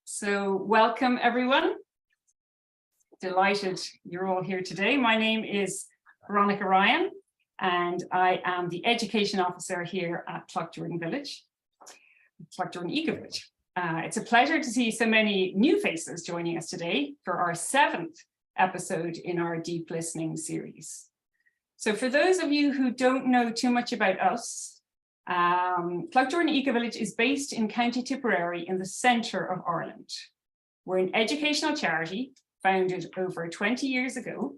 So welcome everyone. Delighted you're all here today. My name is Veronica Ryan and I am the Education Officer here at Cloughjordan Village, Cloughjordan Ecovillage. It's a pleasure to see so many new faces joining us today for our 7th episode in our Deep Listening series. So for those of you who don't know too much about us, Cloughjordan Ecovillage is based in County Tipperary in the centre of Ireland. We're an educational charity founded over 20 years ago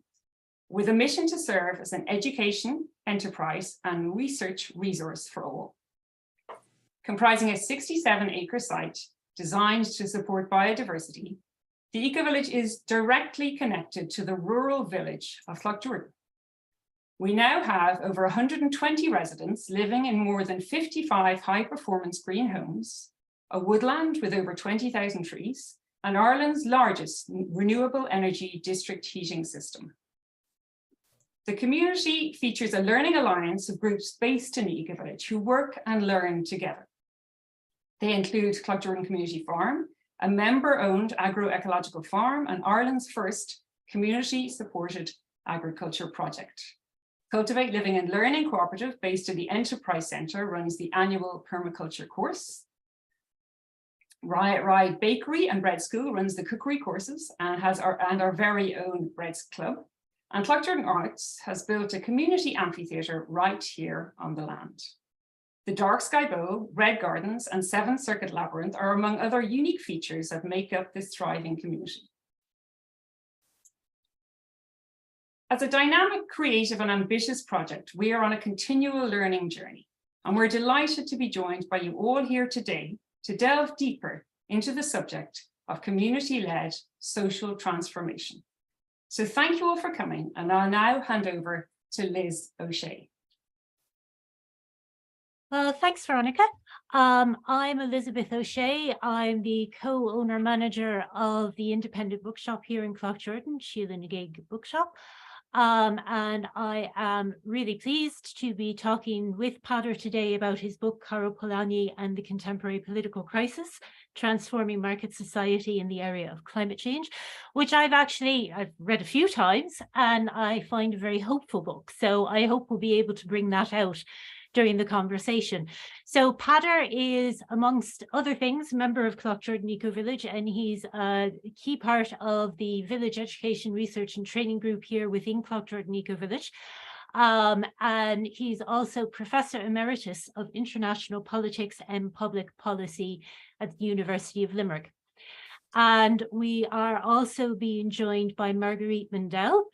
with a mission to serve as an education, enterprise and research resource for all. Comprising a 67-acre site designed to support biodiversity, the Ecovillage is directly connected to the rural village of Cloughjordan. We now have over 120 residents living in more than 55 high-performance green homes, a woodland with over 20,000 trees, and Ireland's largest renewable energy district heating system. The community features a learning alliance of groups based in the Ecovillage who work and learn together. They include Cloughjordan Community Farm, a member-owned agroecological farm, and Ireland's first community-supported agriculture project. Cultivate Living and Learning Cooperative, based in the Enterprise Centre, runs the annual permaculture course. Riot Ride Bakery and Bread School runs the cookery courses and has our very own Breads Club. And Cloughjordan Arts has built a community amphitheatre right here on the land. The Dark Sky Bowl, Red Gardens and 7th Circuit Labyrinth are among other unique features that make up this thriving community. As a dynamic, creative and ambitious project, we are on a continual learning journey, and we're delighted to be joined by you all here today to delve deeper into the subject of community-led social transformation. So thank you all for coming, and I'll now hand over to Liz O'Shea. Well, thanks, Veronica. I'm Elizabeth O'Shea. I'm the co-owner manager of the independent bookshop here in Cloughjordan, Sheelagh Bookshop. And I am really pleased to be talking with Peadar today about his book, Karl Polanyi and the Contemporary Political Crisis, Transforming Market Society in the Area of Climate Change, which I've read a few times and I find a very hopeful book. So I hope we'll be able to bring that out during the conversation. So Peadar is, amongst other things, a member of Cloughjordan Ecovillage, and he's a key part of the Village Education Research and Training Group here within Cloughjordan Ecovillage. And he's also Professor Emeritus of International Politics and Public Policy at the University of Limerick. And we are also being joined by Marguerite Mendell,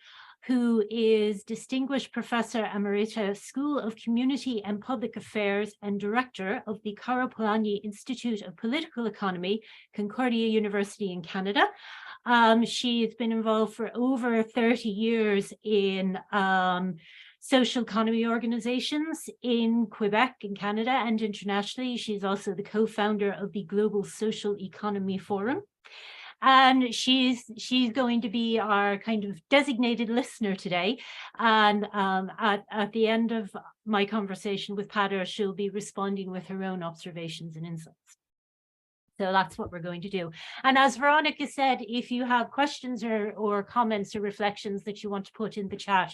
who is Distinguished Professor Emerita, School of Community and Public Affairs and Director of the Karl Polanyi Institute of Political Economy, Concordia University in Canada. She has been involved for over 30 years in social economy organizations in Quebec, in Canada, and internationally. She's also the co-founder of the Global Social Economy Forum. And she's going to be our kind of designated listener today. And at the end of my conversation with Peadar, she'll be responding with her own observations and insights. So that's what we're going to do. And as Veronica said, if you have questions or comments or reflections that you want to put in the chat,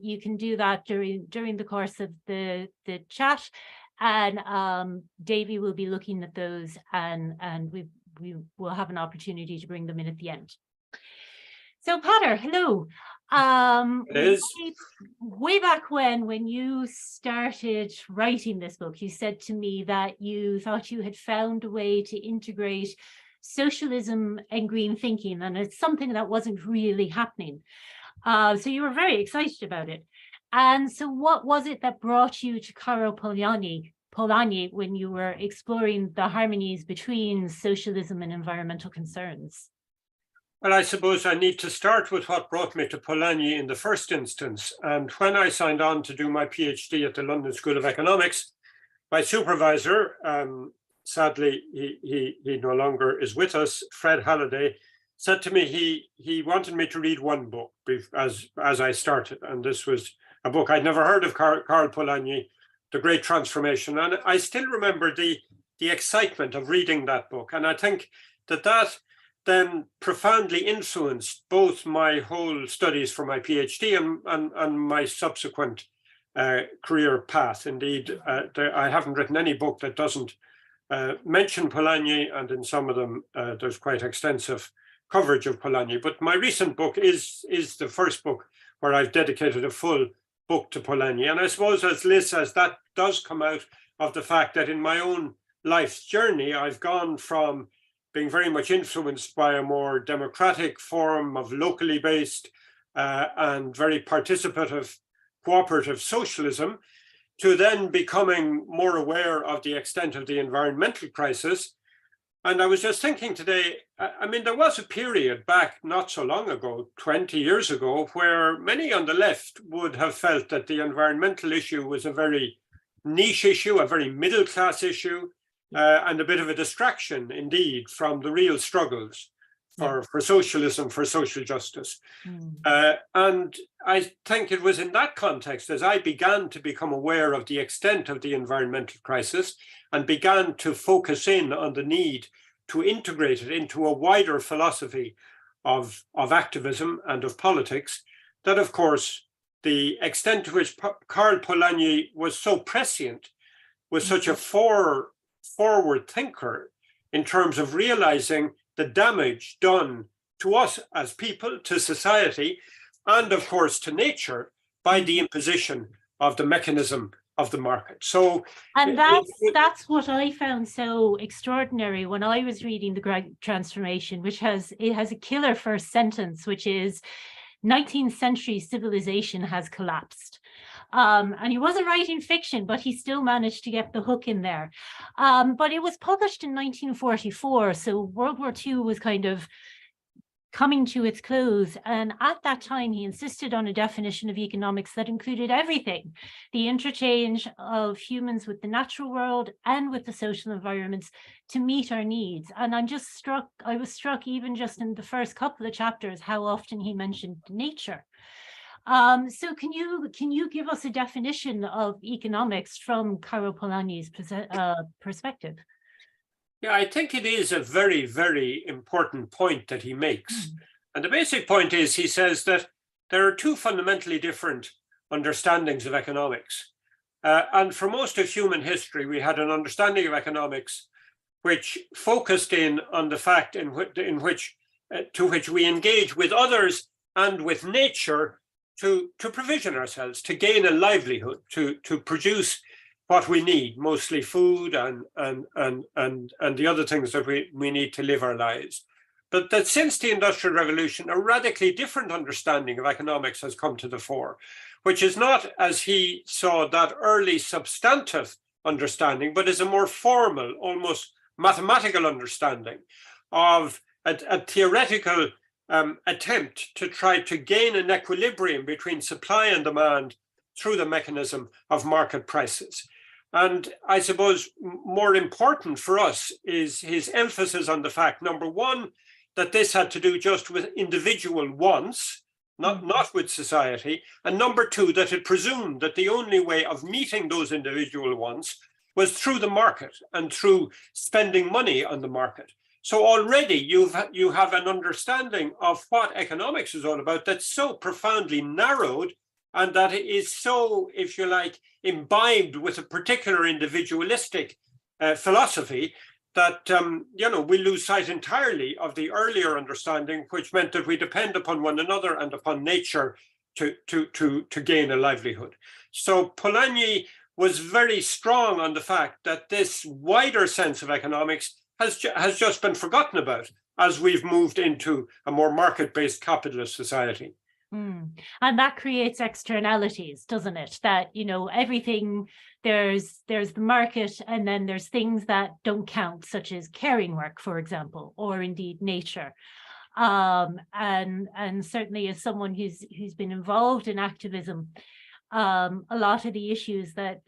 you can do that during the course of the chat. And Davy will be looking at those, and we will have an opportunity to bring them in at the end. So Peadar, hello. Way back when you started writing this book, you said to me that you thought you had found a way to integrate socialism and green thinking, and it's something that wasn't really happening. So you were very excited about it. And so what was it that brought you to Karl Polanyi when you were exploring the harmonies between socialism and environmental concerns? Well, I suppose I need to start with what brought me to Polanyi in the first instance. And when I signed on to do my PhD at the London School of Economics, my supervisor, sadly, he no longer is with us, Fred Halliday, said to me he wanted me to read one book as I started. And this was a book I'd never heard of, Karl Polanyi, The Great Transformation. And I still remember the excitement of reading that book. And I think that then profoundly influenced both my whole studies for my PhD and my subsequent career path. Indeed, I haven't written any book that doesn't mention Polanyi, and in some of them there's quite extensive coverage of Polanyi. But my recent book is the first book where I've dedicated a full book to Polanyi. And I suppose, as Liz says, that does come out of the fact that in my own life's journey, I've gone from being very much influenced by a more democratic form of locally based and very participative cooperative socialism, to then becoming more aware of the extent of the environmental crisis. And I was just thinking today, I mean, there was a period back not so long ago, 20 years ago, where many on the left would have felt that the environmental issue was a very niche issue, a very middle class issue, and a bit of a distraction indeed from the real struggles for socialism, for social justice. And I think it was in that context, as I began to become aware of the extent of the environmental crisis and began to focus in on the need to integrate it into a wider philosophy of activism and of politics, that of course, the extent to which Karl Polanyi was so prescient, was such a forward thinker in terms of realizing the damage done to us as people, to society, and of course to nature by the imposition of the mechanism of the market. So, and that's what I found so extraordinary when I was reading The Great Transformation, which has a killer first sentence, which is 19th century civilization has collapsed. And he wasn't writing fiction, but he still managed to get the hook in there. But it was published in 1944, so World War II was kind of coming to its close. And at that time, he insisted on a definition of economics that included everything, the interchange of humans with the natural world and with the social environments to meet our needs. And I was struck even just in the first couple of chapters, how often he mentioned nature. So can you give us a definition of economics from Karl Polanyi's perspective? Yeah, I think it is a very, very important point that he makes. And the basic point is, he says that there are two fundamentally different understandings of economics. And for most of human history, we had an understanding of economics which focused in on the fact to which we engage with others and with nature to provision ourselves, to gain a livelihood, to produce what we need, mostly food and the other things that we need to live our lives. But that since the Industrial Revolution, a radically different understanding of economics has come to the fore, which is not, as he saw, that early substantive understanding, but is a more formal, almost mathematical understanding of a theoretical attempt to try to gain an equilibrium between supply and demand through the mechanism of market prices. And I suppose more important for us is his emphasis on the fact, number one, that this had to do just with individual wants, not with society. And number two, that it presumed that the only way of meeting those individual wants was through the market and through spending money on the market. So already you have an understanding of what economics is all about that's so profoundly narrowed, and that it is so, if you like, imbibed with a particular individualistic philosophy that we lose sight entirely of the earlier understanding, which meant that we depend upon one another and upon nature to gain a livelihood. So Polanyi was very strong on the fact that this wider sense of economics has just been forgotten about as we've moved into a more market-based capitalist society. And that creates externalities, doesn't it? That, everything, there's the market, and then there's things that don't count, such as caring work, for example, or indeed nature. And certainly as someone who's been involved in activism, a lot of the issues that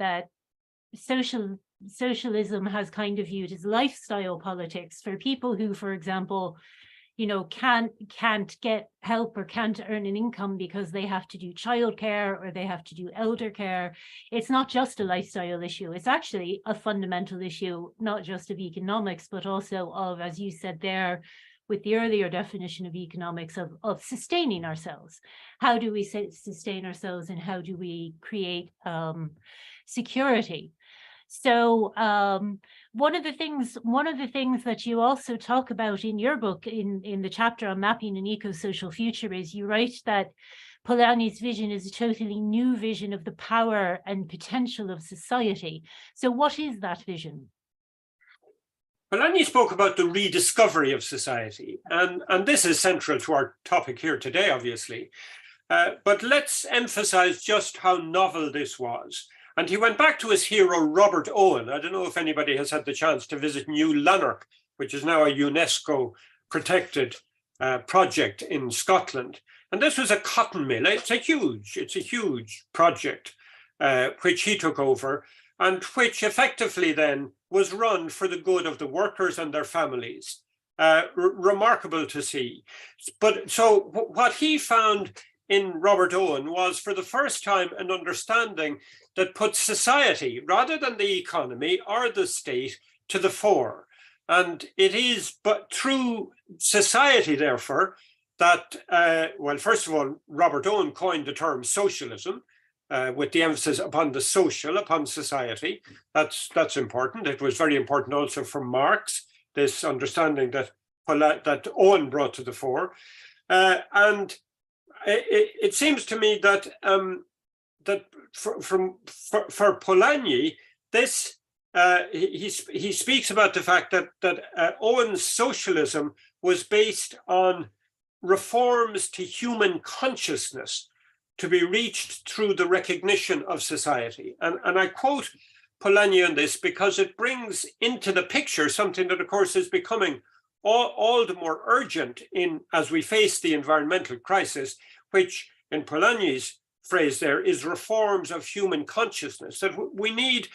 socialism has kind of viewed as lifestyle politics for people who, for example, can't get help or can't earn an income because they have to do childcare or they have to do elder care. It's not just a lifestyle issue. It's actually a fundamental issue, not just of economics, but also of, as you said there, with the earlier definition of economics, of sustaining ourselves. How do we sustain ourselves, and how do we create security? So one of the things that you also talk about in your book, in the chapter on mapping an eco-social future, is you write that Polanyi's vision is a totally new vision of the power and potential of society. So what is that vision? Polanyi spoke about the rediscovery of society, and this is central to our topic here today, obviously. But let's emphasize just how novel this was. And he went back to his hero, Robert Owen. I don't know if anybody has had the chance to visit New Lanark, which is now a UNESCO protected project in Scotland. And this was a cotton mill. It's a huge project, which he took over, and which effectively then was run for the good of the workers and their families. Remarkable to see. But so what he found in Robert Owen was, for the first time, an understanding that puts society, rather than the economy or the state, to the fore. And it is but through society, therefore, that, well, first of all, Robert Owen coined the term socialism, with the emphasis upon the social, upon society. That's important. It was very important also for Marx, this understanding that Owen brought to the fore. And it seems to me that that for Polanyi, this he speaks about the fact that Owen's socialism was based on reforms to human consciousness to be reached through the recognition of society. And I quote Polanyi on this because it brings into the picture something that, of course, is becoming all the more urgent as we face the environmental crisis, which, in Polanyi's phrase there, is reforms of human consciousness, that we need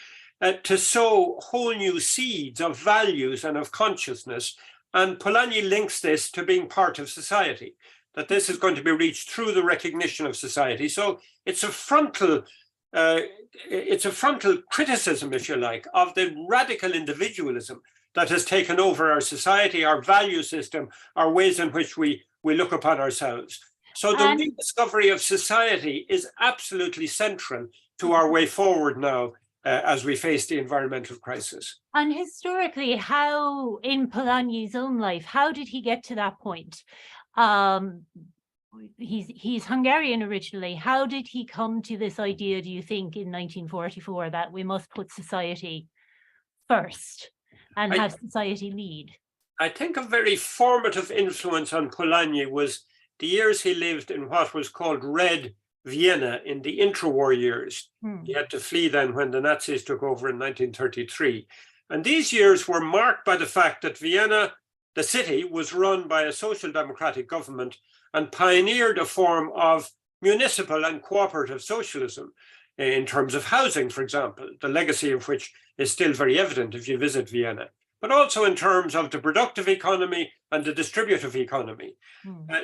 to sow whole new seeds of values and of consciousness. And Polanyi links this to being part of society, that this is going to be reached through the recognition of society. So it's a frontal criticism, if you like, of the radical individualism that has taken over our society, our value system, our ways in which we look upon ourselves. So the rediscovery of society is absolutely central to our way forward now as we face the environmental crisis. And historically, how, in Polanyi's own life, how did he get to that point? He's Hungarian originally. How did he come to this idea, do you think, in 1944, that we must put society first and have society lead? I think a very formative influence on Polanyi was the years he lived in what was called Red Vienna in the intra-war years. He had to flee then when the Nazis took over in 1933. And these years were marked by the fact that Vienna, the city, was run by a social democratic government and pioneered a form of municipal and cooperative socialism in terms of housing, for example, the legacy of which is still very evident if you visit Vienna, but also in terms of the productive economy and the distributive economy.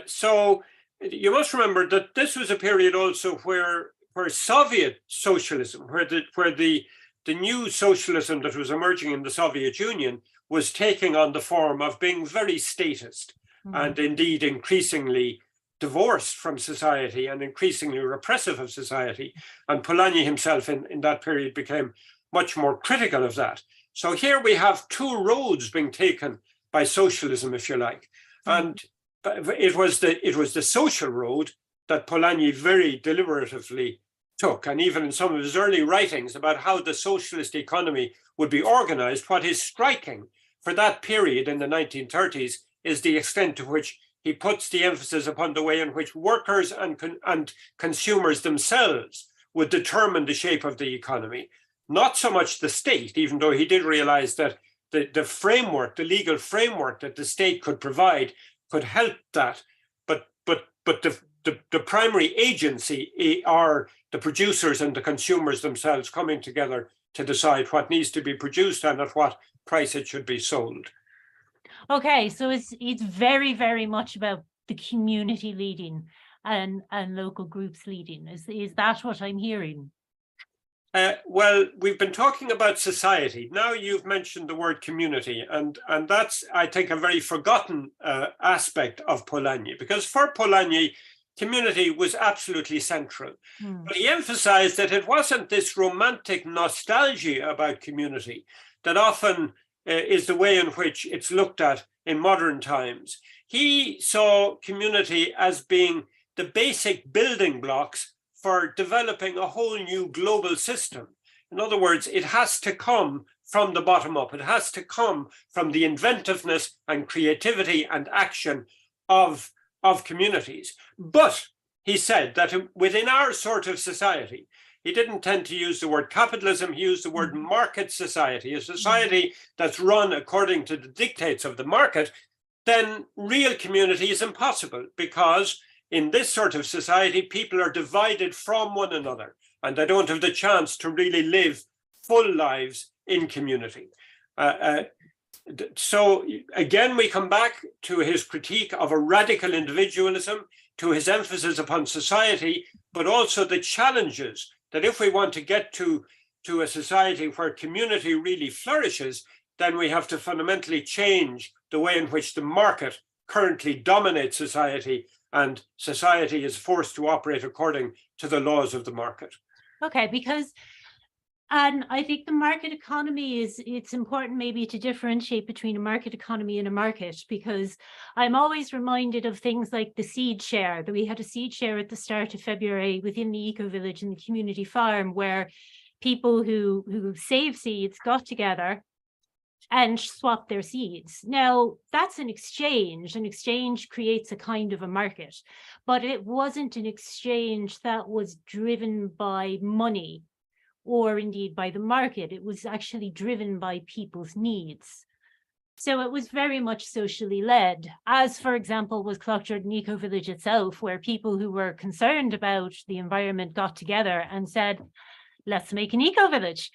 So you must remember that this was a period also where Soviet socialism, where the new socialism that was emerging in the Soviet Union was taking on the form of being very statist and indeed increasingly divorced from society and increasingly repressive of society. And Polanyi himself in that period became much more critical of that. So here we have two roads being taken by socialism, if you like. And it was the social road that Polanyi very deliberatively took. And even in some of his early writings about how the socialist economy would be organized, what is striking for that period in the 1930s is the extent to which he puts the emphasis upon the way in which workers and consumers themselves would determine the shape of the economy. Not so much the state, even though he did realize that the framework, the legal framework that the state could provide could help that. But the primary agency are the producers and the consumers themselves coming together to decide what needs to be produced and at what price it should be sold. Okay, so it's very, very much about the community leading and local groups leading. Is that what I'm hearing? Well, we've been talking about society. Now you've mentioned the word community, and that's, I think, a very forgotten aspect of Polanyi, because for Polanyi, community was absolutely central. But he emphasized that it wasn't this romantic nostalgia about community that often is the way in which it's looked at in modern times. He saw community as being the basic building blocks for developing a whole new global system. In other words, it has to come from the bottom up. It has to come from the inventiveness and creativity and action of communities. But he said that within our sort of society, he didn't tend to use the word capitalism, he used the word market society, a society that's run according to the dictates of the market. Then real community is impossible, because in this sort of society, people are divided from one another, and they don't have the chance to really live full lives in community. So again, we come back to his critique of a radical individualism, to his emphasis upon society, but also the challenges that if we want to get to a society where community really flourishes, then we have to fundamentally change the way in which the market currently dominates society, and society is forced to operate according to the laws of the market. Okay, because, and I think the market economy it's important maybe to differentiate between a market economy and a market, because I'm always reminded of things like the seed share, that we had a seed share at the start of February within the Ecovillage and the community farm, where people who save seeds got together and swap their seeds. Now, that's an exchange. An exchange creates a kind of a market, but it wasn't an exchange that was driven by money or indeed by the market. It was actually driven by people's needs. So it was very much socially led, as, for example, was Cloughjordan Ecovillage itself, where people who were concerned about the environment got together and said, let's make an eco-village.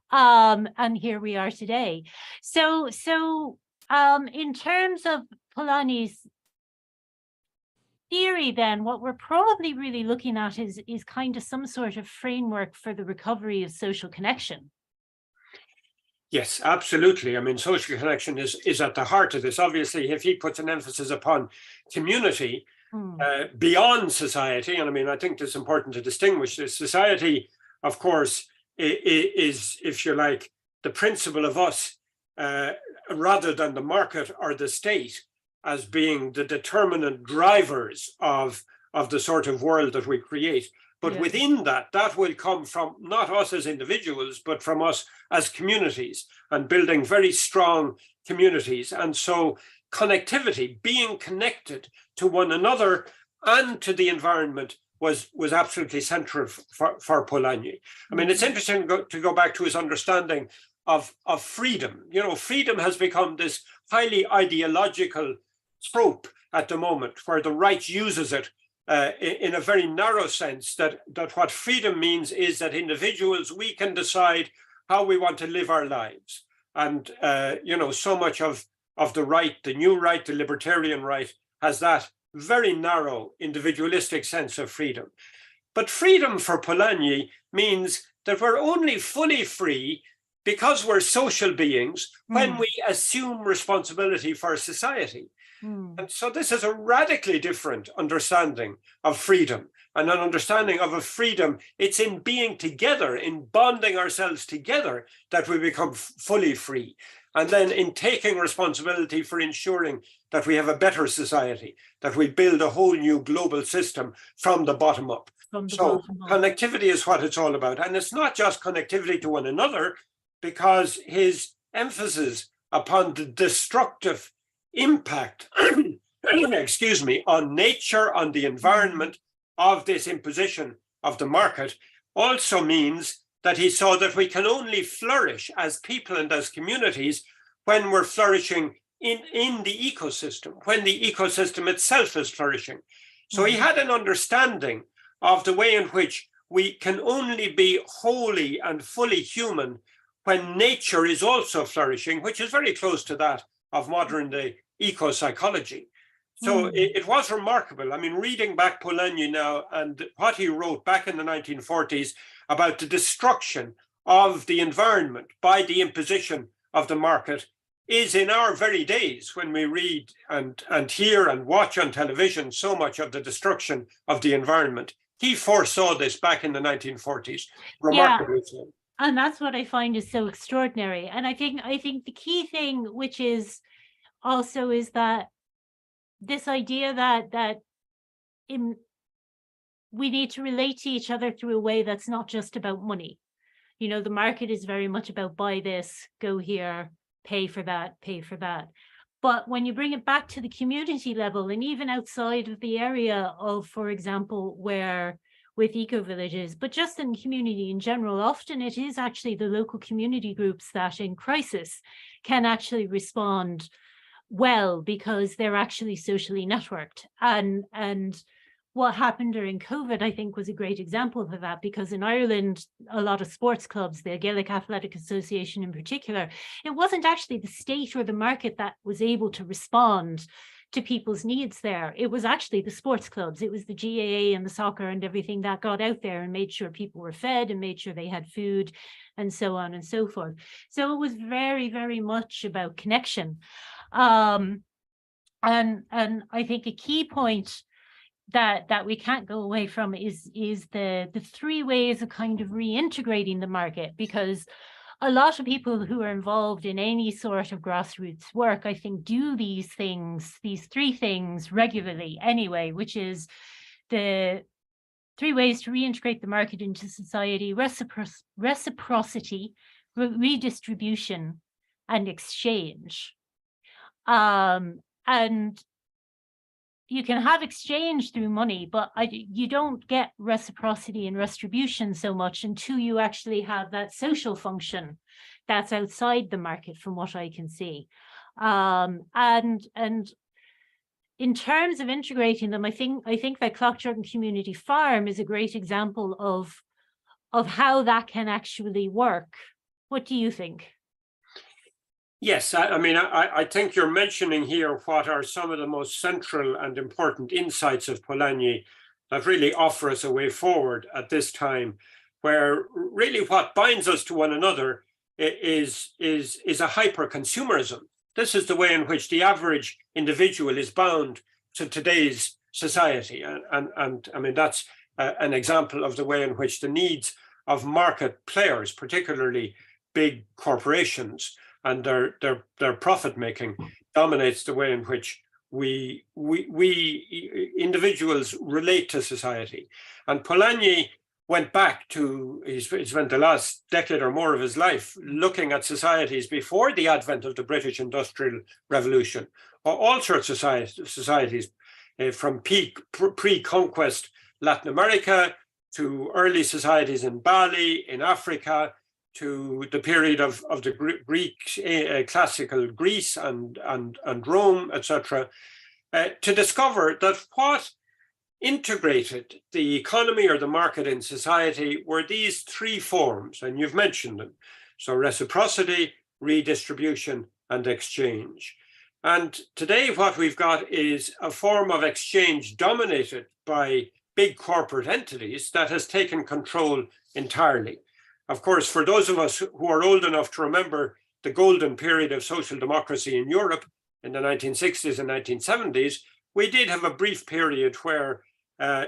And here we are today. So in terms of Polanyi's theory, then, what we're probably really looking at is kind of some sort of framework for the recovery of social connection. Yes, absolutely. I mean, social connection is at the heart of this. Obviously, if he puts an emphasis upon community beyond society, and I mean, I think it's important to distinguish this. Society, of course, is, if you like, the principle of us, rather than the market or the state, as being the determinant drivers of the sort of world that we create. But within that will come from not us as individuals, but from us as communities, and building very strong communities. And so connectivity, being connected to one another and to the environment, was absolutely central for Polanyi. I mean, it's interesting to go back to his understanding of freedom. You know, freedom has become this highly ideological trope at the moment, where the right uses it in a very narrow sense, that what freedom means is that individuals, we can decide how we want to live our lives. And, you know, so much of the right, the new right, the libertarian right, has that very narrow individualistic sense of freedom. But freedom for Polanyi means that we're only fully free because we're social beings when we assume responsibility for society. And so this is a radically different understanding of freedom, and an understanding of a freedom. It's in being together, in bonding ourselves together, that we become fully free. And then in taking responsibility for ensuring that we have a better society, that we build a whole new global system from the bottom up. So connectivity is what it's all about. And it's not just connectivity to one another, because his emphasis upon the destructive impact, excuse me, on nature, on the environment of this imposition of the market also means that he saw that we can only flourish as people and as communities when we're flourishing in the ecosystem, when the ecosystem itself is flourishing. So he had an understanding of the way in which we can only be wholly and fully human when nature is also flourishing, which is very close to that of modern day eco-psychology. So it was remarkable. I mean, reading back Polanyi now and what he wrote back in the 1940s about the destruction of the environment by the imposition of the market is in our very days when we read and hear and watch on television so much of the destruction of the environment. He foresaw this back in the 1940s. Remarkably so. And that's what I find is so extraordinary. And I think the key thing, which is also is that this idea that we need to relate to each other through a way that's not just about money. You know, the market is very much about buy this, go here, pay for that, pay for that. But when you bring it back to the community level, and even outside of the area of, for example, where with eco-villages, but just in community in general, often it is actually the local community groups that in crisis can actually respond well because they're actually socially networked. And what happened during COVID, I think, was a great example of that, because in Ireland, a lot of sports clubs, the Gaelic Athletic Association in particular, it wasn't actually the state or the market that was able to respond to people's needs there. It was actually the sports clubs. It was the GAA and the soccer and everything that got out there and made sure people were fed and made sure they had food and so on and so forth. So it was very, very much about connection. And I think a key point that we can't go away from is the three ways of kind of reintegrating the market, because a lot of people who are involved in any sort of grassroots work, I think, do these three things regularly anyway, which is the three ways to reintegrate the market into society: reciprocity, redistribution, and exchange. And you can have exchange through money, but you don't get reciprocity and redistribution so much until you actually have that social function that's outside the market, from what I can see. And in terms of integrating them, I think that Cloughjordan Community Farm is a great example of how that can actually work. What do you think? Yes, I mean, I think you're mentioning here what are some of the most central and important insights of Polanyi that really offer us a way forward at this time, where really what binds us to one another is a hyper-consumerism. This is the way in which the average individual is bound to today's society. And I mean, that's an example of the way in which the needs of market players, particularly big corporations, and their profit making dominates the way in which we individuals relate to society. And Polanyi went back to, he spent the last decade or more of his life looking at societies before the advent of the British Industrial Revolution, or all sorts of societies, from pre-conquest Latin America to early societies in Bali, in Africa, to the period of the Greek, classical Greece and Rome, etc., to discover that what integrated the economy or the market in society were these three forms, and you've mentioned them. So reciprocity, redistribution, and exchange. And today what we've got is a form of exchange dominated by big corporate entities that has taken control entirely. Of course, for those of us who are old enough to remember the golden period of social democracy in Europe in the 1960s and 1970s, we did have a brief period where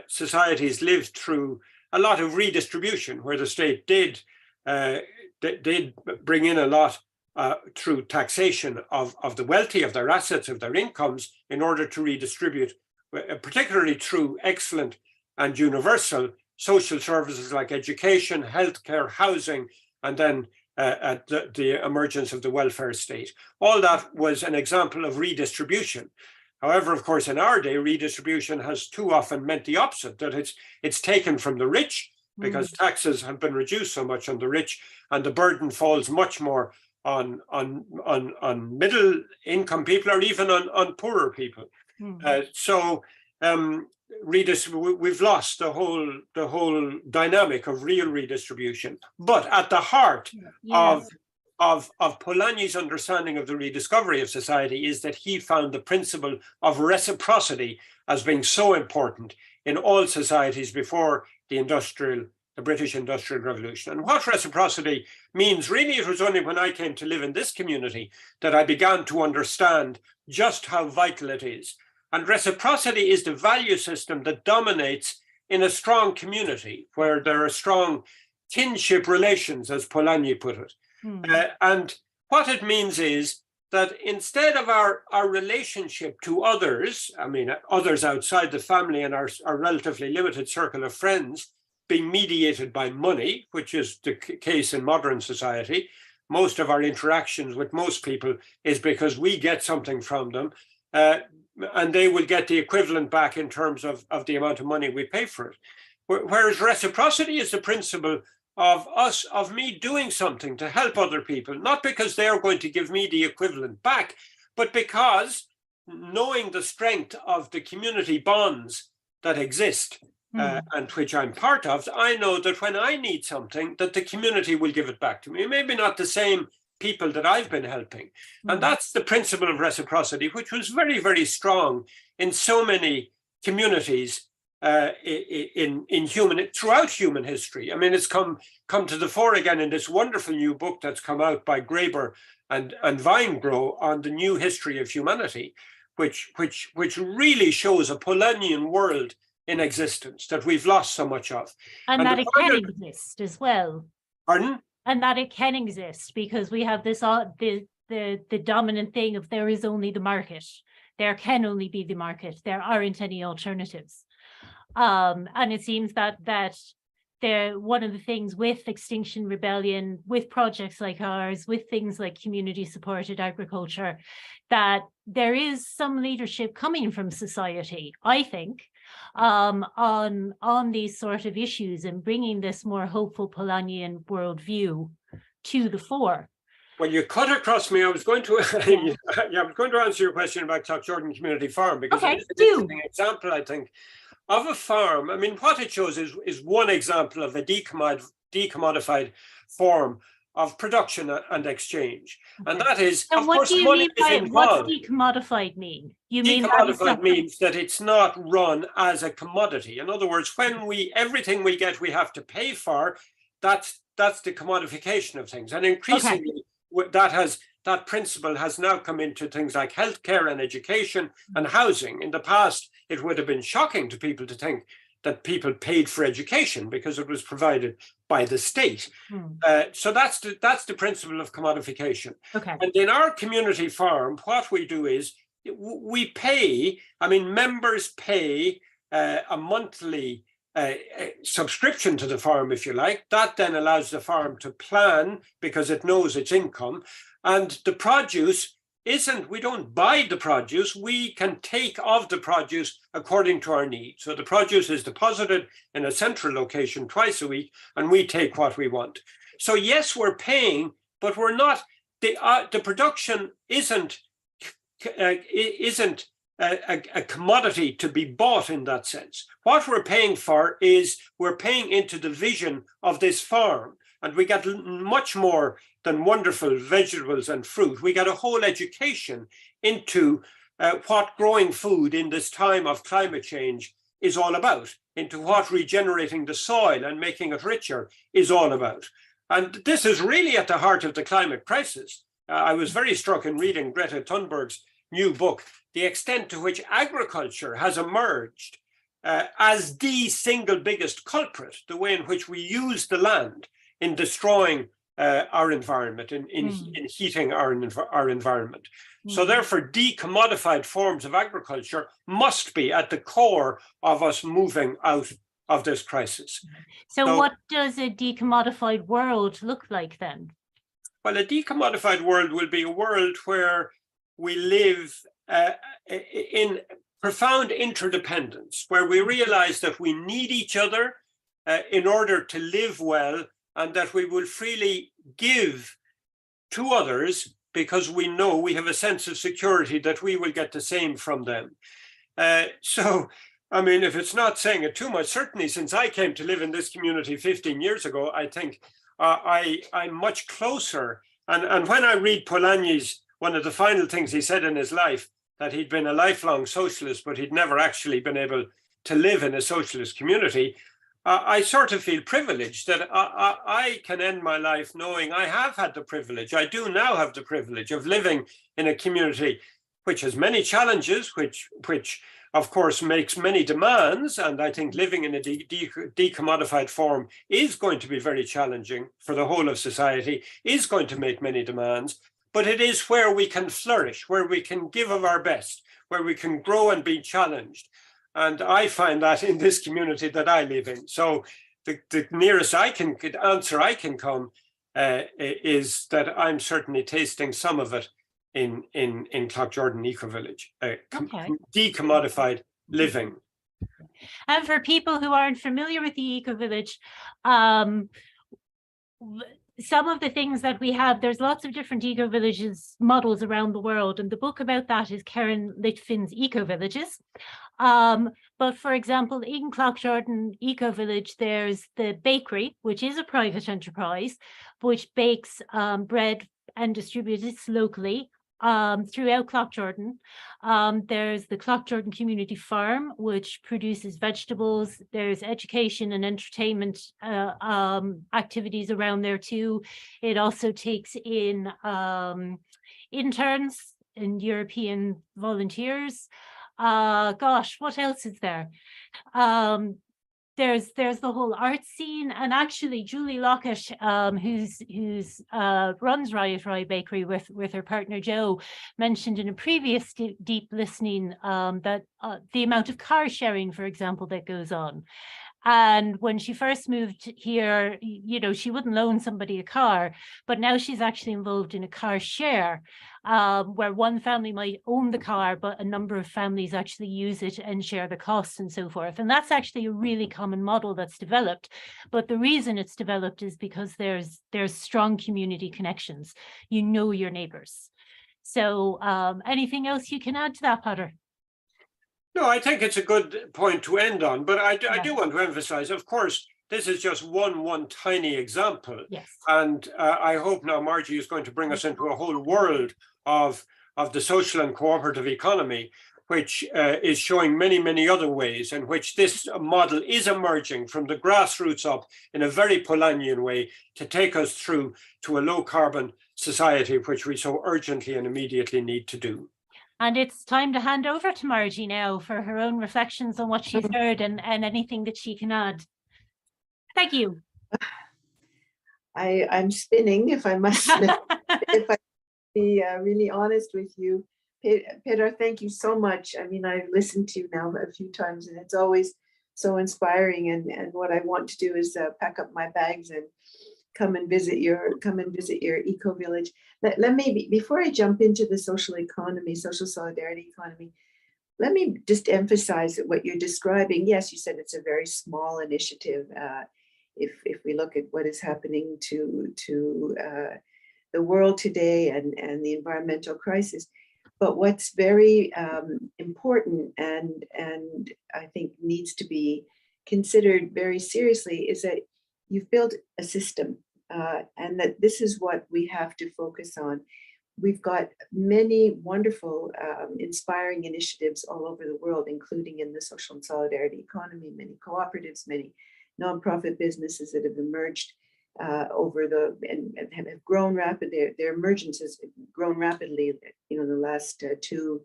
societies lived through a lot of redistribution, where the state did bring in a lot through taxation of the wealthy, of their assets, of their incomes, in order to redistribute, particularly through excellent and universal social services like education, healthcare, housing, and then the emergence of the welfare state. All that was an example of redistribution. However, of course, in our day, redistribution has too often meant the opposite, that it's taken from the rich because taxes have been reduced so much on the rich, and the burden falls much more on middle income people, or even on poorer people. We've lost the whole dynamic of real redistribution. But at the heart of of Polanyi's understanding of the rediscovery of society is that he found the principle of reciprocity as being so important in all societies before the British Industrial Revolution. And what reciprocity means, really, it was only when I came to live in this community that I began to understand just how vital it is. And reciprocity is the value system that dominates in a strong community where there are strong kinship relations, as Polanyi put it. And what it means is that instead of our relationship to others, I mean, others outside the family and our relatively limited circle of friends, being mediated by money, which is the case in modern society, most of our interactions with most people is because we get something from them, and they will get the equivalent back in terms of the amount of money we pay for it. Whereas reciprocity is the principle of me doing something to help other people, not because they are going to give me the equivalent back, but because knowing the strength of the community bonds that exist and which I'm part of, I know that when I need something, that the community will give it back to me. Maybe not the same people that I've been helping. And that's the principle of reciprocity, which was very, very strong in so many communities throughout human history. I mean, it's come to the fore again in this wonderful new book that's come out by Graeber and Vinegrow on the new history of humanity, which really shows a Polanyian world in existence that we've lost so much of. And that it can exist as well. Pardon? And that it can exist, because we have this the dominant thing of there is only the market. There can only be the market. There aren't any alternatives. And it seems that one of the things with Extinction Rebellion, with projects like ours, with things like community supported agriculture, that there is some leadership coming from society, I think, on these sort of issues and bringing this more hopeful Polanyian worldview to the fore. Well, you cut across me. I was going to, I was going to answer your question about Cloughjordan Community Farm, because it's an interesting example, I think, of a farm. I mean, what it shows is one example of a decommodified form of production and exchange. And that is, and of what course, do you money mean is by involved. What's decommodified mean? You mean decommodified means that it's not run as a commodity. In other words, when everything we get, we have to pay for. That's the commodification of things. And increasingly, that principle has now come into things like healthcare and education and housing. In the past, it would have been shocking to people to think that people paid for education because it was provided by the state. So that's the principle of commodification. Okay. And in our community farm, what we do is we pay, I mean, members pay a monthly subscription to the farm, if you like. That then allows the farm to plan because it knows its income. And the produce we don't buy the produce, we can take of the produce according to our needs. So the produce is deposited in a central location twice a week, and we take what we want. So yes, we're paying, but we're not, the production isn't a commodity to be bought in that sense. What we're paying for is we're paying into the vision of this farm, and we get much more than wonderful vegetables and fruit. We get a whole education into what growing food in this time of climate change is all about, into what regenerating the soil and making it richer is all about. And this is really at the heart of the climate crisis. I was very struck in reading Greta Thunberg's new book, the extent to which agriculture has emerged as the single biggest culprit, the way in which we use the land in destroying our environment, in heating our environment. So therefore, decommodified forms of agriculture must be at the core of us moving out of this crisis. So what does a decommodified world look like then? Well, a decommodified world will be a world where we live in profound interdependence, where we realize that we need each other in order to live well, and that we will freely give to others because we know we have a sense of security that we will get the same from them. So, I mean, if it's not saying it too much, certainly since I came to live in this community 15 years ago, I think I'm much closer And when I read Polanyi's, one of the final things he said in his life, that he'd been a lifelong socialist, but he'd never actually been able to live in a socialist community, I sort of feel privileged that I can end my life knowing I have had the privilege. I do now have the privilege of living in a community which has many challenges, which of course makes many demands. And I think living in a decommodified form is going to be very challenging for the whole of society, is going to make many demands. But it is where we can flourish, where we can give of our best, where we can grow and be challenged. And I find that in this community that I live in. So the nearest answer I can come is that I'm certainly tasting some of it in Cloughjordan Ecovillage, decommodified living. And for people who aren't familiar with the Ecovillage, some of the things that we have, there's lots of different eco-villages models around the world, and the book about that is Karen Litfin's Eco-Villages. But for example, in Cloughjordan Eco-Village, there's the bakery, which is a private enterprise, which bakes bread and distributes it locally throughout Cloughjordan. There's the Cloughjordan Community Farm, which produces vegetables. There's education and entertainment activities around there too. It also takes in interns and European volunteers. Gosh, what else is there? There's the whole art scene, and actually Julie Lockett, who's runs Riot Rye Bakery with her partner Joe, mentioned in a previous deep listening that the amount of car sharing, for example, that goes on. And when she first moved here, you know, she wouldn't loan somebody a car, but now she's actually involved in a car share, where one family might own the car, but a number of families actually use it and share the costs and so forth. And that's actually a really common model that's developed. But the reason it's developed is because there's strong community connections. You know your neighbors. So anything else you can add to that, Peadar? No, I think it's a good point to end on, but I do want to emphasize, of course, this is just one tiny example. Yes. And I hope now Margie is going to bring us into a whole world of the social and cooperative economy, which is showing many other ways in which this model is emerging from the grassroots up in a very Polanyian way to take us through to a low carbon society, which we so urgently and immediately need to do. And it's time to hand over to Margie now for her own reflections on what she's heard and anything that she can add. Thank you. I'm spinning, if I must, if I be really honest with you. Peadar, thank you so much. I mean, I've listened to you now a few times, and it's always so inspiring. And what I want to do is pack up my bags and come and visit your eco-village. Let me, before I jump into the social economy, social solidarity economy, let me just emphasize that what you're describing. Yes, you said it's a very small initiative. If we look at what is happening to the world today and the environmental crisis, but what's very important and I think needs to be considered very seriously is that you've built a system, and that this is what we have to focus on. We've got many wonderful, inspiring initiatives all over the world, including in the social and solidarity economy, many cooperatives, many nonprofit businesses that have emerged over and have grown rapidly. Their emergence has grown rapidly, you know, in the last two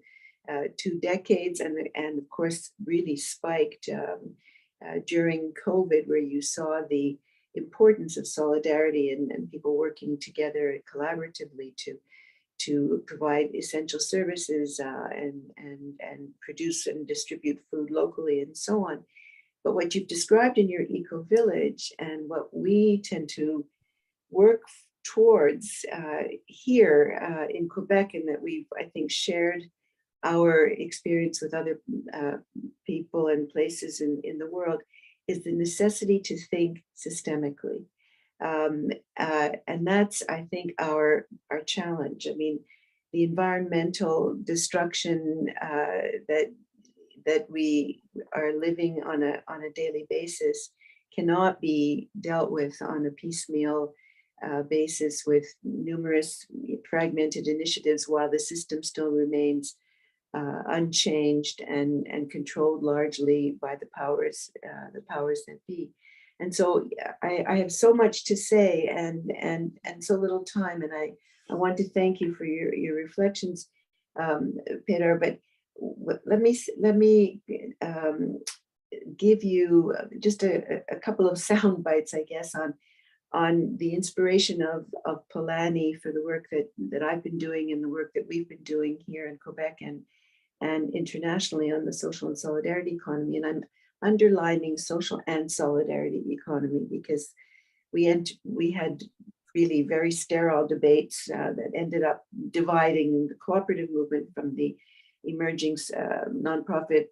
decades, and of course really spiked during COVID, where you saw the importance of solidarity and people working together collaboratively to provide essential services and produce and distribute food locally and so on. But what you've described in your eco-village and what we tend to work towards here in Quebec, and that we've, I think, shared our experience with other people and places in the world, is the necessity to think systemically. And that's, I think, our challenge. I mean, the environmental destruction that we are living on a daily basis cannot be dealt with on a piecemeal basis with numerous fragmented initiatives, while the system still remains unchanged and controlled largely by the powers that be. And so I have so much to say and so little time, and I want to thank you for your reflections, Peadar. But let me give you just a couple of sound bites, I guess, on the inspiration of Polanyi for the work that I've been doing and the work that we've been doing here in Quebec and internationally on the social and solidarity economy. And I'm underlining social and solidarity economy because we had really very sterile debates that ended up dividing the cooperative movement from the emerging nonprofit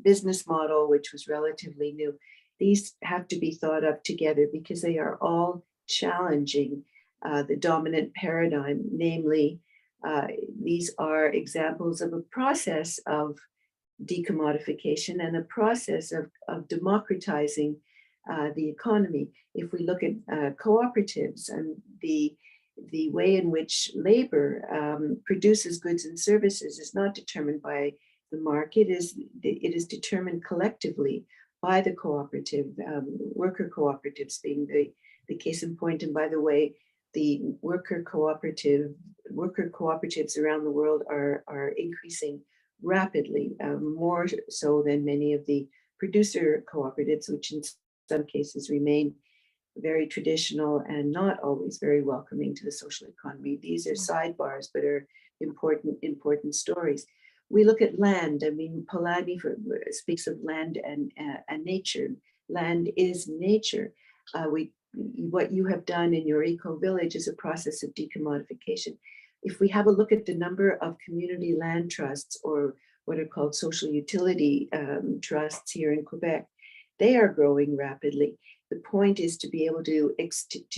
business model, which was relatively new. These have to be thought of together because they are all challenging the dominant paradigm. Namely, these are examples of a process of decommodification and a process of democratizing the economy. If we look at cooperatives and the way in which labor produces goods and services is not determined by the market, it is determined collectively by the cooperative, worker cooperatives being the case in point. And by the way, the worker cooperatives around the world are increasing rapidly, more so than many of the producer cooperatives, which in some cases remain very traditional and not always very welcoming to the social economy. These are sidebars, but are important stories. We look at land. I mean, Polanyi speaks of land and nature. Land is nature. What you have done in your Ecovillage is a process of decommodification. If we have a look at the number of community land trusts, or what are called social utility trusts here in Quebec, they are growing rapidly. The point is to be able to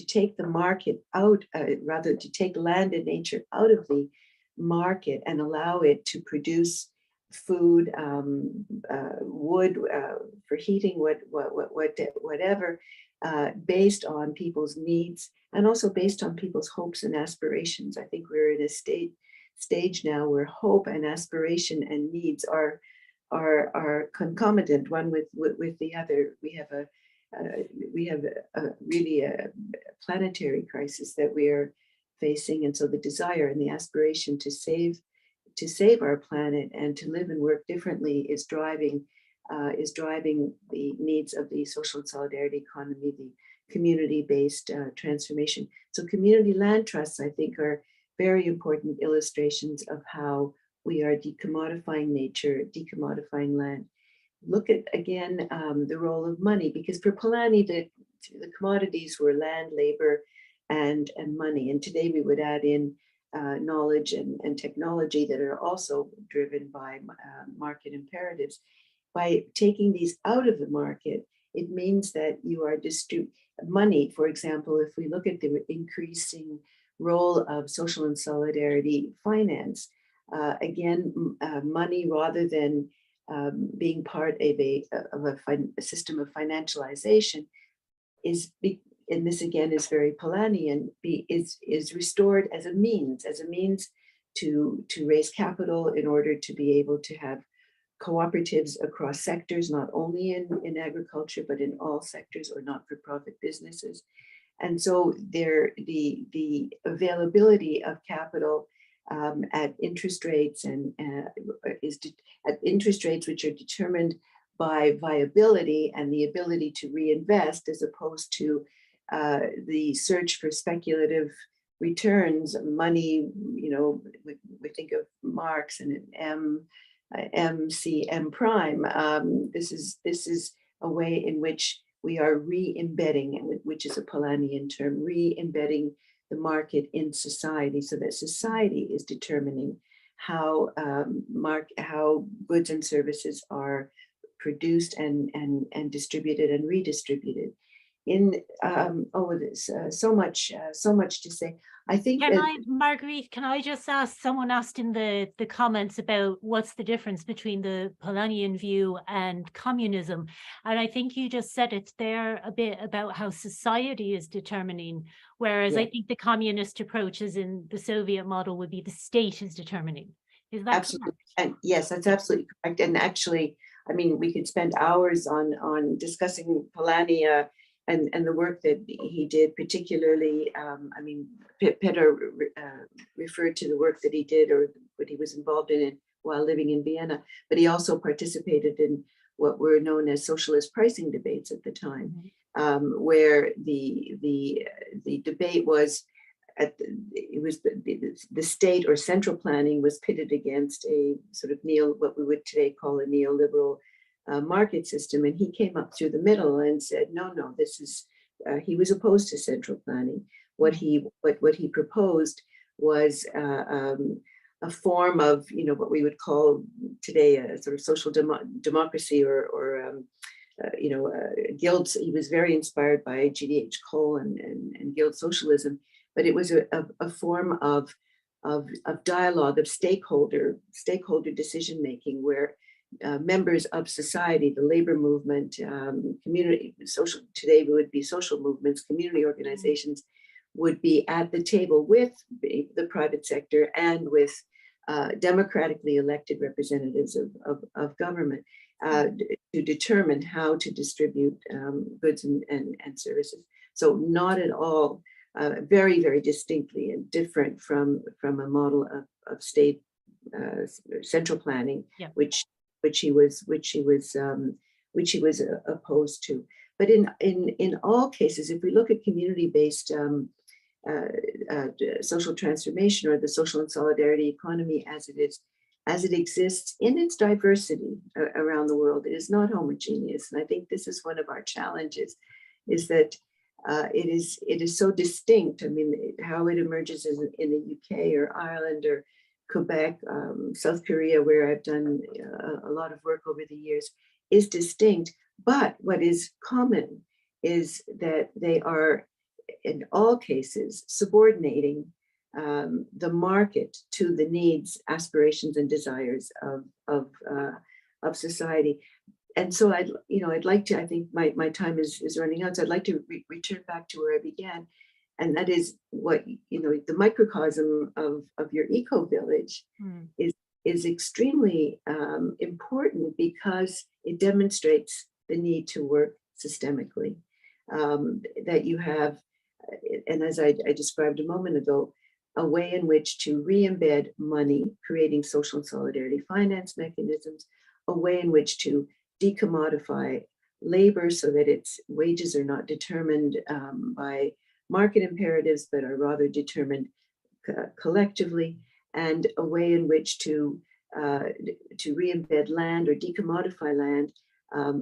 take the market out, rather to take land and nature out of the market and allow it to produce food, wood for heating, whatever, based on people's needs and also based on people's hopes and aspirations. I think we're in a stage now where hope and aspiration and needs are concomitant, one with the other. We have really a planetary crisis that we are facing, and so the desire and the aspiration to save our planet and to live and work differently is driving the needs of the social and solidarity economy, the community-based transformation. So community land trusts, I think, are very important illustrations of how we are decommodifying nature, decommodifying land. Look at, again, the role of money, because for Polanyi, the commodities were land, labor, and money. And today we would add in knowledge and technology that are also driven by market imperatives. By taking these out of the market, it means that you are money, for example, if we look at the increasing role of social and solidarity finance, again, money, rather than being part of a system of financialization, and this again is very Polanyian, is restored as a means to raise capital in order to be able to have cooperatives across sectors, not only in agriculture, but in all sectors or not-for-profit businesses. And so the availability of capital at interest rates at interest rates which are determined by viability and the ability to reinvest, as opposed to the search for speculative returns, money. We think of Marx and M prime. This is a way in which we are re-embedding, which is a Polanyian term, re-embedding the market in society, so that society is determining how goods and services are produced and distributed and redistributed. There's so much to say. I think Marguerite, can I just ask, someone asked in the comments about what's the difference between the Polanyian view and communism. And I think you just said it there a bit about how society is determining Whereas Yeah. I think the communist approach, as in the Soviet model, would be the state is determining. Is that Absolutely. correct? And yes, that's absolutely correct. And actually, I mean, we could spend hours on discussing Polanyi and the work that he did, particularly, I mean, Peadar referred to the work that he did or what he was involved in while living in Vienna, but he also participated in what were known as socialist pricing debates at the time, where the debate was the state or central planning was pitted against a sort of what we would today call a neoliberal market system, and he came up through the middle and said, no, this is. He was opposed to central planning. What he proposed was a form of what we would call today a sort of social democracy or guilds. He was very inspired by GDH Cole and guild socialism, but it was a form of dialogue, of stakeholder decision making, where members of society, the labor movement, community, social, today would be social movements, community organizations, would be at the table with the private sector and with democratically elected representatives of government to determine how to distribute goods and services. So not at all, very, very distinctly and different from a model of state central planning, which he was opposed to. But in all cases, if we look at community-based social transformation or the social and solidarity economy as it exists in its diversity around the world, it is not homogeneous. And I think this is one of our challenges, is that it is so distinct. I mean, how it emerges in the UK or Ireland or Quebec, South Korea, where I've done a lot of work over the years, is distinct. But what is common is that they are, in all cases, subordinating the market to the needs, aspirations, and desires of society. And so I'd like to, I think my time is running out, so I'd like to return back to where I began. And that is what, the microcosm of your Ecovillage is extremely important, because it demonstrates the need to work systemically, that you have, and as I described a moment ago, a way in which to re-embed money, creating social and solidarity finance mechanisms, a way in which to decommodify labor so that its wages are not determined by market imperatives, but are rather determined collectively, and a way in which to re-embed land or decommodify land,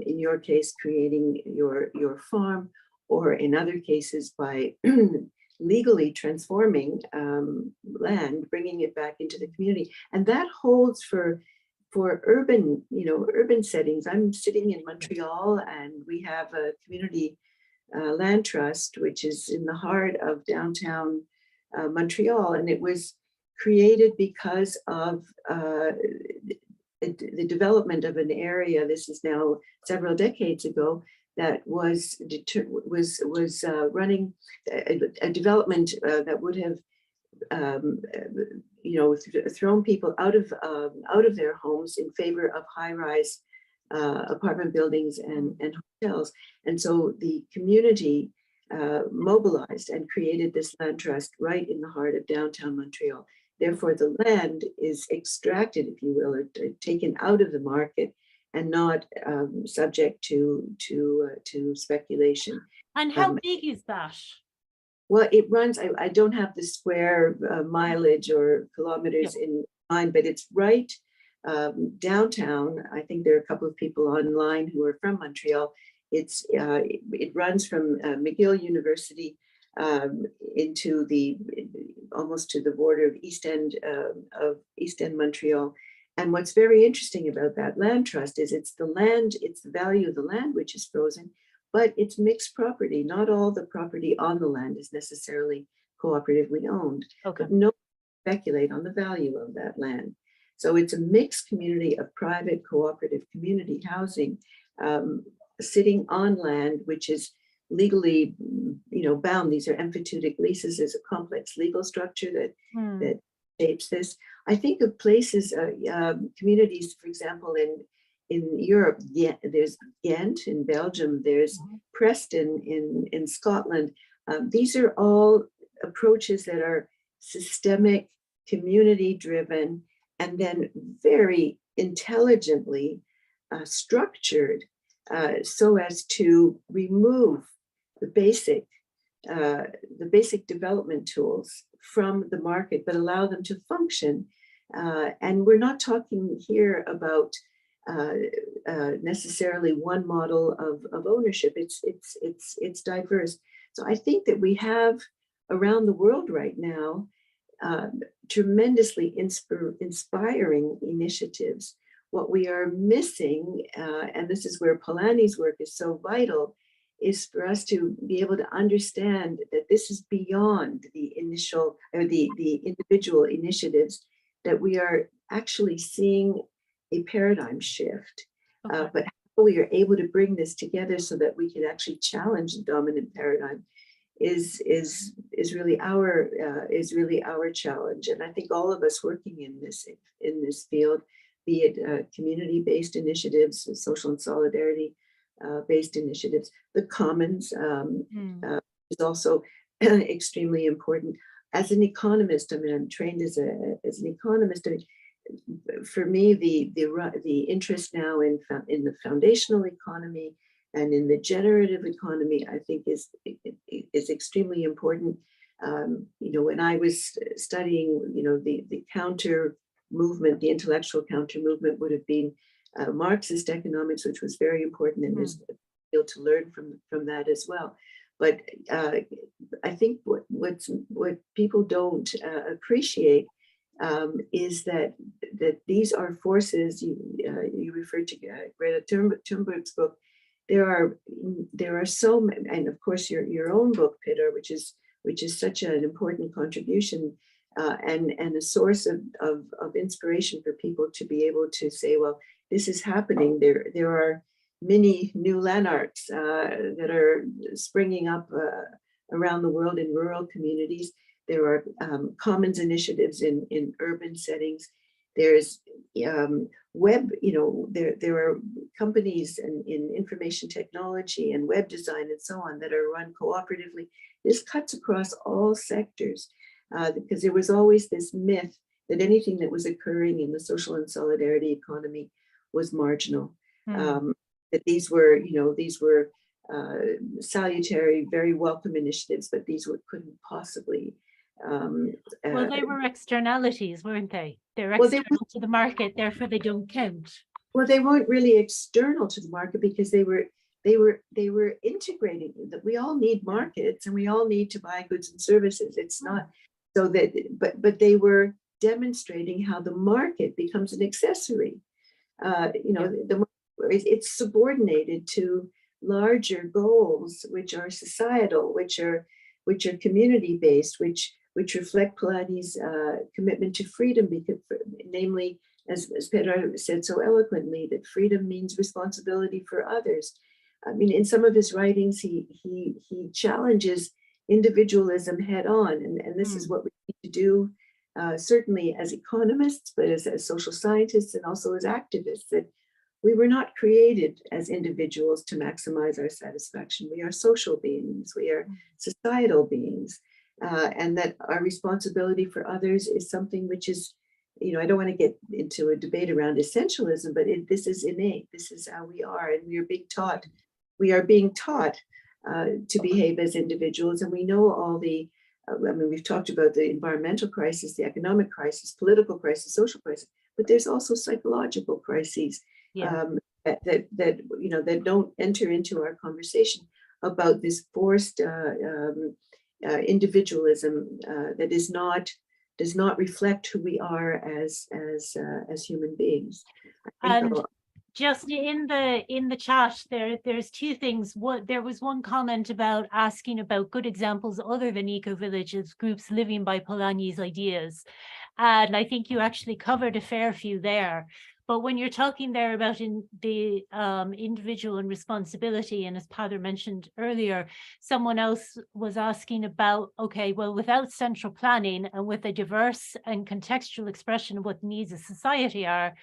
in your case, creating your farm, or in other cases by legally transforming land, bringing it back into the community. And that holds for urban, urban settings. I'm sitting in Montreal, and we have a community land trust, which is in the heart of downtown Montreal. And it was created because of the development of an area, this is now several decades ago, that was running a development that would have thrown people out of their homes in favor of high-rise apartment buildings and hotels. And so the community mobilized and created this land trust right in the heart of downtown Montreal. Therefore, the land is extracted, if you will, or taken out of the market and not subject to speculation. And how big is that? Well, it runs, I don't have the square mileage or kilometers in mind, but it's right downtown. I think there are a couple of people online who are from Montreal. It runs from McGill University into almost to the border of East End Montreal. And what's very interesting about that land trust is it's the value of the land which is frozen, but it's mixed property. Not all the property on the land is necessarily cooperatively owned. Okay. But no one can speculate on the value of that land. So it's a mixed community of private cooperative community housing sitting on land which is legally, bound. These are emphyteutic leases. There's a complex legal structure that shapes this. I think of places, communities, for example, in Europe. There's Ghent in Belgium. There's Preston in Scotland. These are all approaches that are systemic, community-driven, and then very intelligently structured so as to remove the basic development tools from the market, but allow them to function. And we're not talking here about necessarily one model of ownership. It's diverse. So I think that we have around the world right now tremendously inspiring initiatives. What we are missing, and this is where Polanyi's work is so vital, is for us to be able to understand that this is beyond the initial or the individual initiatives, that we are actually seeing a paradigm shift. But how we are able to bring this together so that we can actually challenge the dominant paradigm is really our challenge. And I think all of us working in this field, be it community-based initiatives, social and solidarity based initiatives, the commons is also extremely important. As an economist, I mean, I'm trained as an economist. For me, the interest now in the foundational economy and in the generative economy, I think is extremely important. When I was studying, the counter movement, the intellectual counter movement would have been Marxist economics, which was very important, and there's a deal to learn from that as well. But I think what people don't appreciate is that these are forces. You referred to Greta Thunberg's book. There are so many, and of course your own book, Peadar, which is such an important contribution and a source of inspiration for people to be able to say, well, this is happening. There are many new lanarks that are springing up around the world in rural communities. There are commons initiatives in urban settings. There's web, there are companies in information technology and web design and so on that are run cooperatively. This cuts across all sectors because there was always this myth that anything that was occurring in the social and solidarity economy was marginal. That these were salutary, very welcome initiatives, but these couldn't possibly. Well, they were externalities, weren't they? They're external to the market, therefore they don't count. Well, they weren't really external to the market because they were integrating that we all need markets and we all need to buy goods and services. It's not so that, but they were demonstrating how the market becomes an accessory. It's subordinated to larger goals, which are societal, which are community-based, which reflect Polanyi's commitment to freedom, because, namely, as Peadar said so eloquently, that freedom means responsibility for others. I mean, in some of his writings, he challenges individualism head on, and this is what we need to do, certainly as economists, but as social scientists and also as activists, that we were not created as individuals to maximize our satisfaction. We are social beings, we are societal beings, and that our responsibility for others is something which is, I don't want to get into a debate around essentialism, but this is innate. This is how we are, and we are being taught to behave as individuals, and we know all the, we've talked about the environmental crisis, the economic crisis, political crisis, social crisis, but there's also psychological crises. That don't enter into our conversation about this forced individualism that does not reflect who we are as human beings. And just in the chat, there's two things. There was one comment about asking about good examples other than eco-villages, groups living by Polanyi's ideas. And I think you actually covered a fair few there. But when you're talking there about the individual and responsibility, and as Peadar mentioned earlier, someone else was asking about, okay, well, without central planning and with a diverse and contextual expression of what the needs of society are,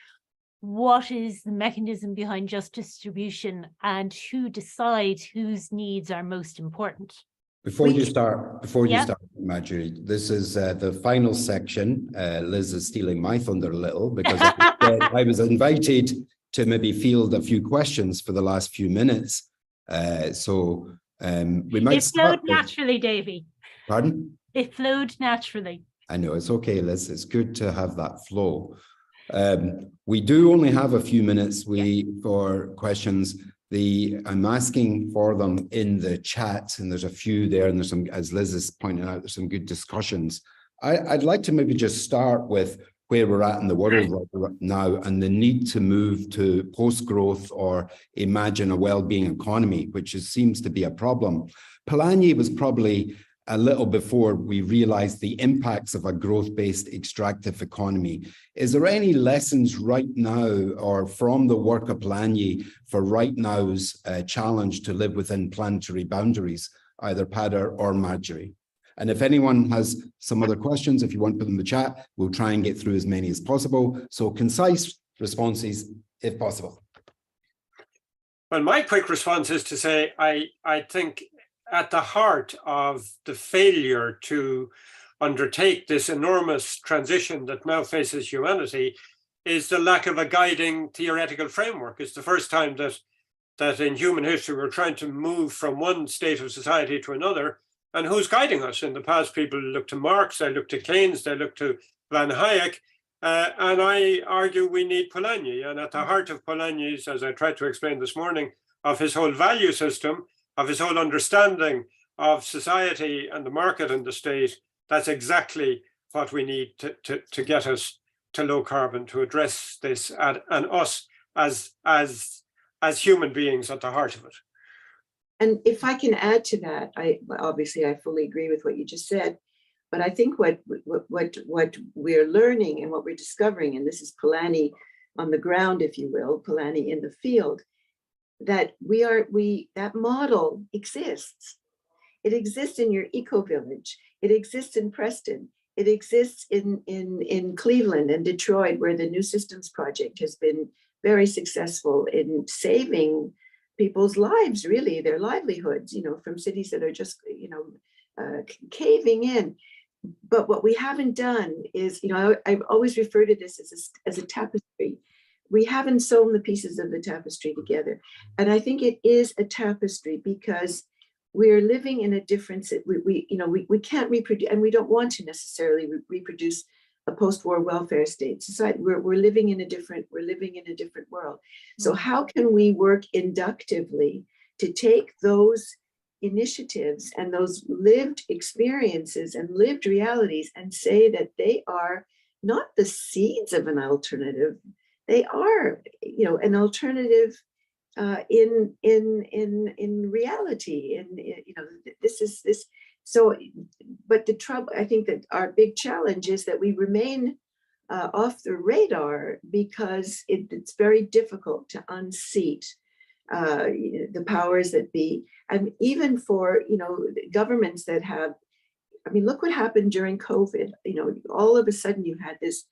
what is the mechanism behind just distribution and who decides whose needs are most important? Before you start, Yeah. Marjorie, this is the final section. Liz is stealing my thunder a little because I was invited to maybe field a few questions for the last few minutes. So we might. It flowed naturally, Davy. Pardon? It flowed naturally. I know, it's okay, Liz. It's good to have that flow. We do only have a few minutes for questions. I'm asking for them in the chat, and there's a few there, and there's some, as Liz is pointing out, there's some good discussions. I'd like to maybe just start with where we're at in the world right now and the need to move to post-growth or imagine a well-being economy, which seems to be a problem. Polanyi was probably a little before we realized the impacts of a growth-based extractive economy. Is there any lessons right now or from the work of Polanyi for right now's challenge to live within planetary boundaries, either Peadar or Marjorie? And if anyone has some other questions, if you want to put them in the chat, we'll try and get through as many as possible. So concise responses, if possible. Well, my quick response is to say, I think at the heart of the failure to undertake this enormous transition that now faces humanity is the lack of a guiding theoretical framework. It's the first time that in human history we're trying to move from one state of society to another. And who's guiding us? In the past, people look to Marx, they look to Keynes, they look to Van Hayek, and I argue we need Polanyi. And at the heart of Polanyi's, as I tried to explain this morning, of his whole value system, of his whole understanding of society and the market and the state, that's exactly what we need to get us to low carbon, to address this, and us as human beings at the heart of it. And if I can add to that, I fully agree with what you just said, but I think what we're learning and what we're discovering, and this is Polanyi on the ground, if you will, Polanyi in the field, that that model exists. It exists in your Ecovillage. It exists in Preston. It exists in Cleveland and Detroit, where the New Systems Project has been very successful in saving people's lives, really, their livelihoods, from cities that are just, caving in. But what we haven't done is, I've always referred to this as a tapestry. We haven't sewn the pieces of the tapestry together. And I think it is a tapestry because we're living in a difference. We can't reproduce, and we don't want to necessarily reproduce a post-war welfare state society. We're living in a different world. So how can we work inductively to take those initiatives and those lived experiences and lived realities and say that they are not the seeds of an alternative, they are, an alternative in reality. And this is this. So, but the trouble, I think that our big challenge is that we remain off the radar because it's very difficult to unseat the powers that be, and even for governments that have. I mean, look what happened during COVID. All of a sudden you had this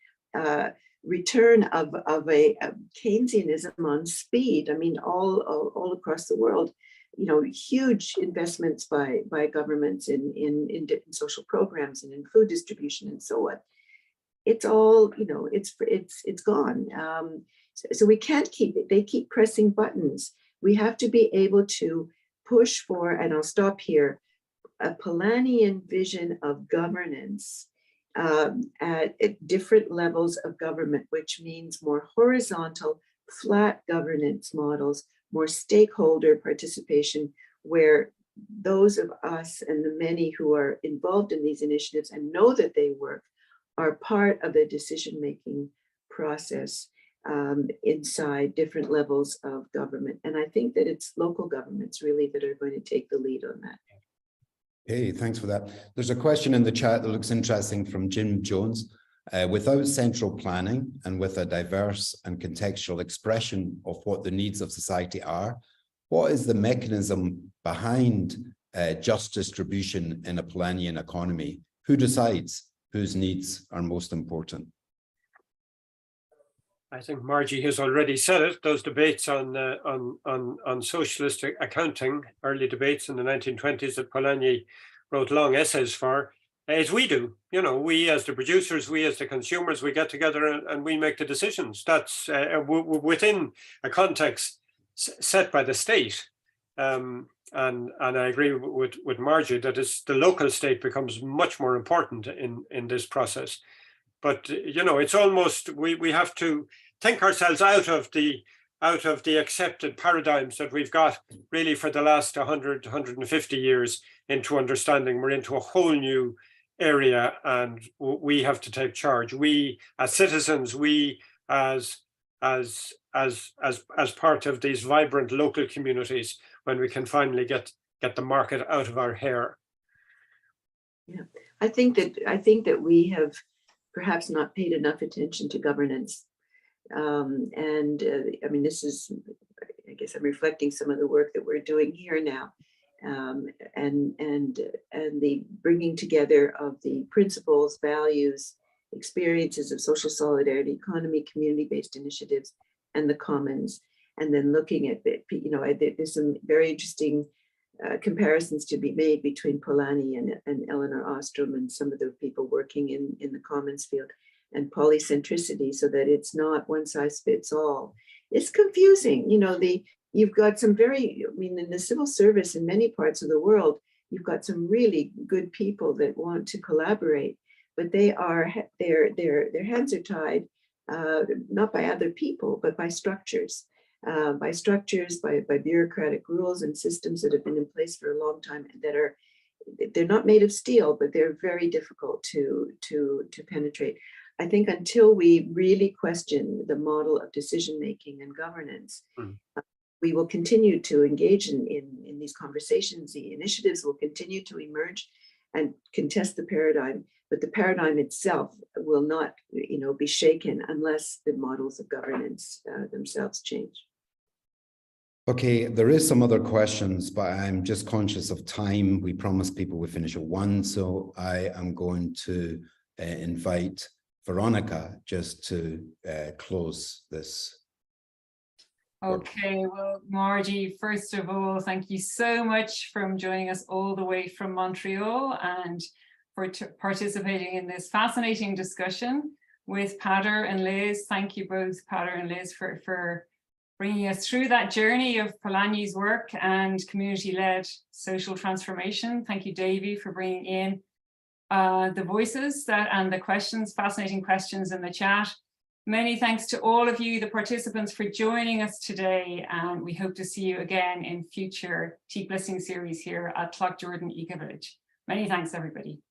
return of a Keynesianism on speed. I mean, all across the world. Huge investments by governments in social programs and in food distribution and so on. It's all, it's gone. So we can't keep it. They keep pressing buttons. We have to be able to push for, and I'll stop here, a Polanyian vision of governance at different levels of government, which means more horizontal, flat governance models, more stakeholder participation, where those of us and the many who are involved in these initiatives and know that they work are part of the decision-making process inside different levels of government. And I think that it's local governments really that are going to take the lead on that. Hey, thanks for that. There's a question in the chat that looks interesting from Jim Jones. Without central planning and with a diverse and contextual expression of what the needs of society are, what is the mechanism behind just distribution in a Polanyian economy? Who decides whose needs are most important? I think Margie has already said it. Those debates on socialist accounting, early debates in the 1920s that Polanyi wrote long essays for, as we do. You know, we as the producers, we as the consumers, we get together and we make the decisions. That's within a context set by the state. And I agree with Margie that the local state becomes much more important in this process. But you know, it's almost we have to think ourselves out of the accepted paradigms that we've got really for the last 100, 150 years into understanding we're into a whole new area, and we have to take charge. We as citizens, we as part of these vibrant local communities, when we can finally get the market out of our hair. Yeah, I think that we have perhaps not paid enough attention to governance. I mean, this is, I guess I'm reflecting some of the work that we're doing here now, and the bringing together of the principles, values, experiences of social solidarity, economy, community-based initiatives, and the commons, and then looking at it. You know, there's some very interesting comparisons to be made between Polanyi and Eleanor Ostrom and some of the people working in the commons field, and polycentricity, so that it's not one size fits all. It's confusing. You know, you've got some very, I mean, in the civil service in many parts of the world, you've got some really good people that want to collaborate, but their hands are tied, not by other people, but by structures. By bureaucratic rules and systems that have been in place for a long time, that they're not made of steel, but they're very difficult to penetrate. I think until we really question the model of decision making and governance, we will continue to engage in these conversations. The initiatives will continue to emerge and contest the paradigm, but the paradigm itself will not, you know, be shaken unless the models of governance themselves change. Okay, there is some other questions, but I'm just conscious of time. We promised people we finish at 1, so I am going to invite Veronica just to close this. Okay, well, Margie, first of all, thank you so much for joining us all the way from Montreal and for participating in this fascinating discussion with Peadar and Liz. Thank you both, Peadar and Liz, for bringing us through that journey of Polanyi's work and community-led social transformation. Thank you, Davy, for bringing in the voices and the questions, fascinating questions in the chat. Many thanks to all of you, the participants, for joining us today, and we hope to see you again in future TEEP listening series here at Cloughjordan Ecovillage. Many thanks, everybody.